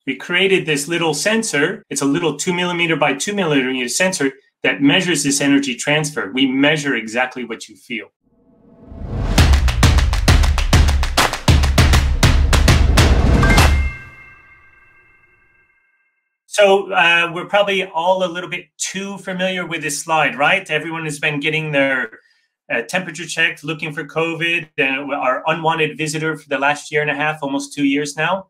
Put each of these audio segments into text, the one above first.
we created this little sensor. It's a little 2 millimeter by 2 millimeter sensor that measures this energy transfer. We measure exactly what you feel. So we're probably all a little bit too familiar with this slide, right? Everyone has been getting their temperature checked, looking for COVID, our unwanted visitor for the last year and a half, almost 2 years now.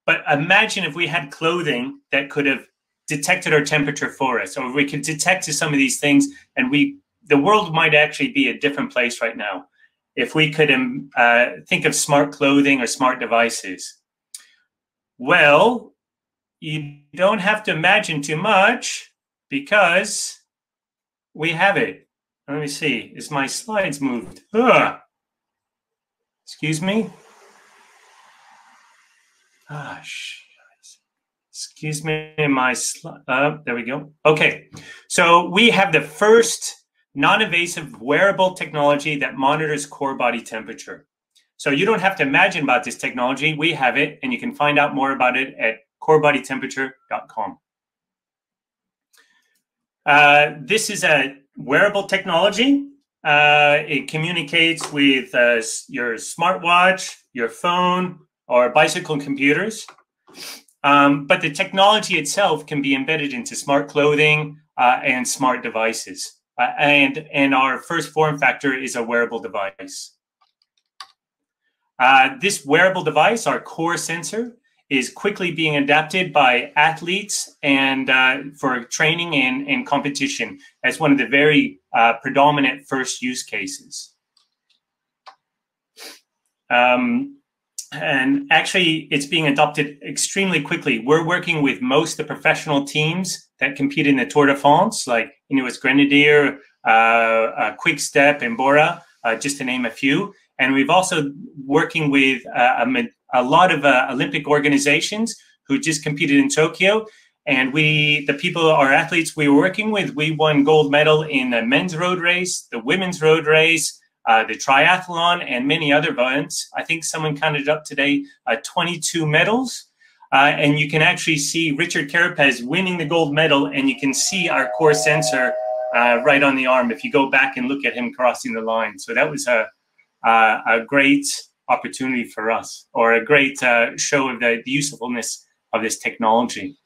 But imagine if we had clothing that could have detected our temperature for us, or we could detect some of these things, and the world might actually be a different place right now if we could think of smart clothing or smart devices. Well, you don't have to imagine too much because we have it. Let me see. Is my slides moved? Ugh. Excuse me. Excuse me. My slide. There we go. Okay. So we have the first non-invasive wearable technology that monitors core body temperature. So you don't have to imagine about this technology. We have it, and you can find out more about it at corebodytemperature.com. This is a wearable technology. It communicates with your smartwatch, your phone, or bicycle computers. But the technology itself can be embedded into smart clothing and smart devices. And our first form factor is a wearable device. This wearable device, our core sensor, is quickly being adapted by athletes and for training and competition as one of the very predominant first use cases. And actually, it's being adopted extremely quickly. We're working with most of the professional teams that compete in the Tour de France, like Ineos Grenadier, Quick Step, and Bora, just to name a few. And we've also working with a lot of Olympic organizations who just competed in Tokyo. And our athletes we were working with, we won gold medal in the men's road race, the women's road race, the triathlon, and many other events. I think someone counted up today 22 medals. And you can actually see Richard Carapaz winning the gold medal, and you can see our core sensor right on the arm if you go back and look at him crossing the line. So that was a great opportunity for us, or a great show of the usefulness of this technology.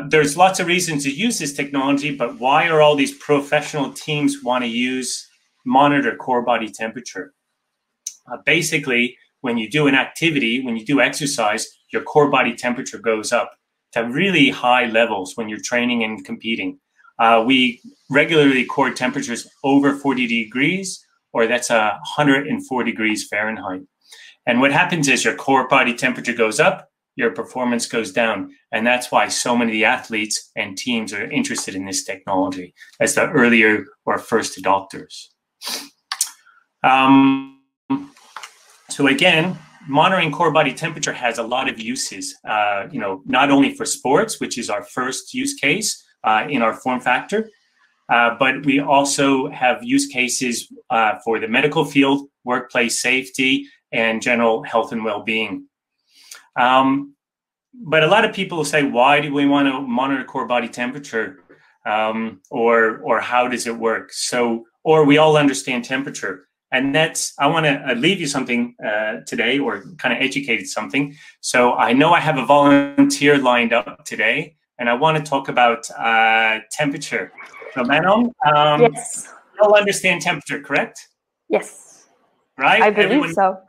There's lots of reasons to use this technology, but why are all these professional teams want to monitor core body temperature? Basically, when you do an activity, when you do exercise, your core body temperature goes up to really high levels when you're training and competing. We regularly record temperatures over 40 degrees, or that's 104 degrees Fahrenheit. And what happens is your core body temperature goes up, your performance goes down. And that's why so many of the athletes and teams are interested in this technology as the earlier or first adopters. So again, monitoring core body temperature has a lot of uses, not only for sports, which is our first use case in our form factor, but we also have use cases for the medical field, workplace safety, and general health and well-being. But a lot of people say, why do we want to monitor core body temperature? Or how does it work? Or we all understand temperature. And I want to leave you something today, or kind of educate something. So I know I have a volunteer lined up today, and I want to talk about temperature. So Manon, yes. You all understand temperature, correct? Yes. Right? I believe so.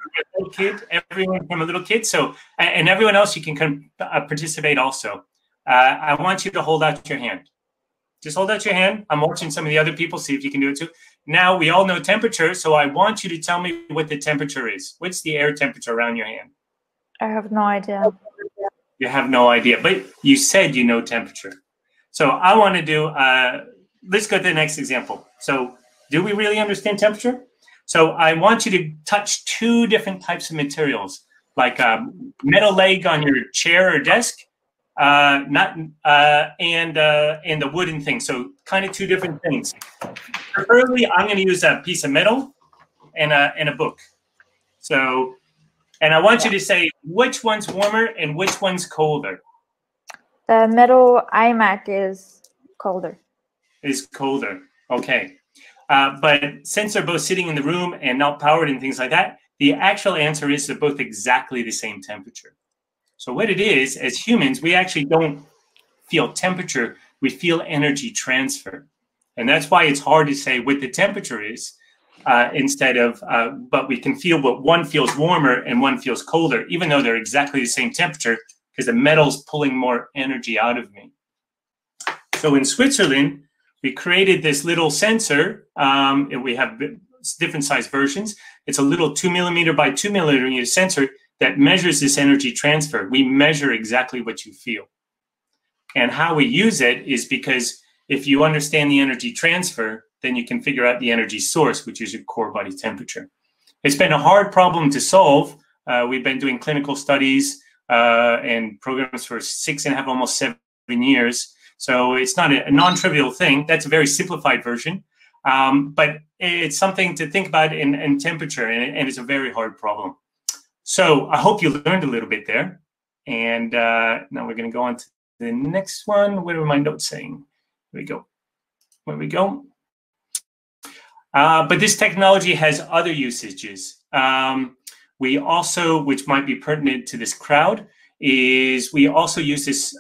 Everyone from a little kid. So, and everyone else, you can participate also. I want you to hold out your hand. Just hold out your hand. I'm watching some of the other people, see if you can do it too. Now, we all know temperature, so I want you to tell me what the temperature is. What's the air temperature around your hand? I have no idea. You have no idea, but you said you know temperature. So I want to do, let's go to the next example. So do we really understand temperature? So I want you to touch two different types of materials, like a metal leg on your chair or desk, and the wooden thing. So kind of two different things. Preferably, I'm going to use a piece of metal and a book. So And I want you to say which one's warmer and which one's colder. The metal iMac is colder. Is colder. Okay. But since they're both sitting in the room and not powered and things like that, the actual answer is they're both exactly the same temperature. So what it is, as humans, we actually don't feel temperature, we feel energy transfer. And that's why it's hard to say what the temperature is instead of, but we can feel what one feels warmer and one feels colder, even though they're exactly the same temperature, because the metal's pulling more energy out of me. So in Switzerland, we created this little sensor. We have different size versions. It's a little 2 millimeter by 2 millimeter sensor that measures this energy transfer. We measure exactly what you feel. And how we use it is because if you understand the energy transfer, then you can figure out the energy source, which is your core body temperature. It's been a hard problem to solve. We've been doing clinical studies and programs for 6.5, almost 7 years. So it's not a non-trivial thing. That's a very simplified version. But it's something to think about in temperature, and it's a very hard problem. So I hope you learned a little bit there. And now we're going to go on to the next one. What are my notes saying? Here we go. Where we go. But this technology has other usages. We also, which might be pertinent to this crowd, is we also use this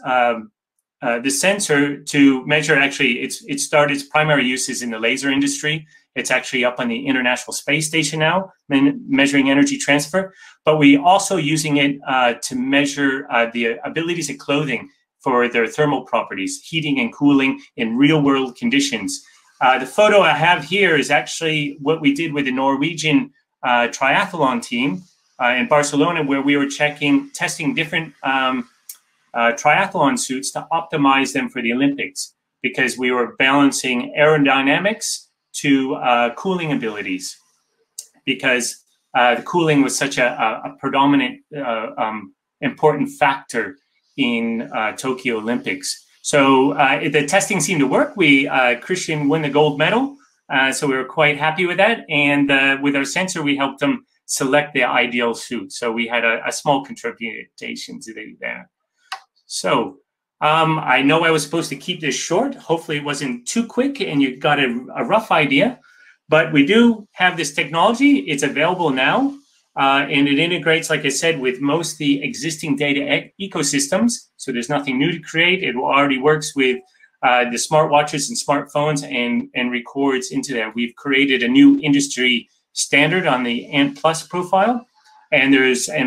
the sensor to measure. Actually, it started its primary uses in the laser industry. It's actually up on the International Space Station now, measuring energy transfer. But we also using it to measure the abilities of clothing for their thermal properties, heating and cooling in real-world conditions. The photo I have here is actually what we did with the Norwegian triathlon team in Barcelona, where we were testing different triathlon suits to optimize them for the Olympics, because we were balancing aerodynamics to cooling abilities, because the cooling was such a predominant important factor in Tokyo Olympics. So the testing seemed to work. Christian won the gold medal, so we were quite happy with that. And with our sensor, we helped them select the ideal suit. So we had a small contribution to there. So I know I was supposed to keep this short. Hopefully it wasn't too quick and you got a rough idea. But we do have this technology. It's available now. And it integrates, like I said, with most of the existing data ecosystems. So there's nothing new to create. It already works with the smartwatches and smartphones and records into there. We've created a new industry standard on the ANT Plus profile. And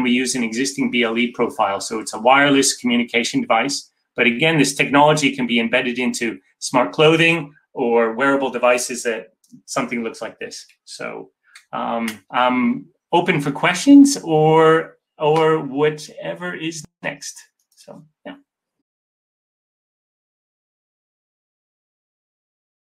we use an existing BLE profile. So it's a wireless communication device. But again, this technology can be embedded into smart clothing or wearable devices that something looks like this. So I'm open for questions or whatever is next. So, yeah.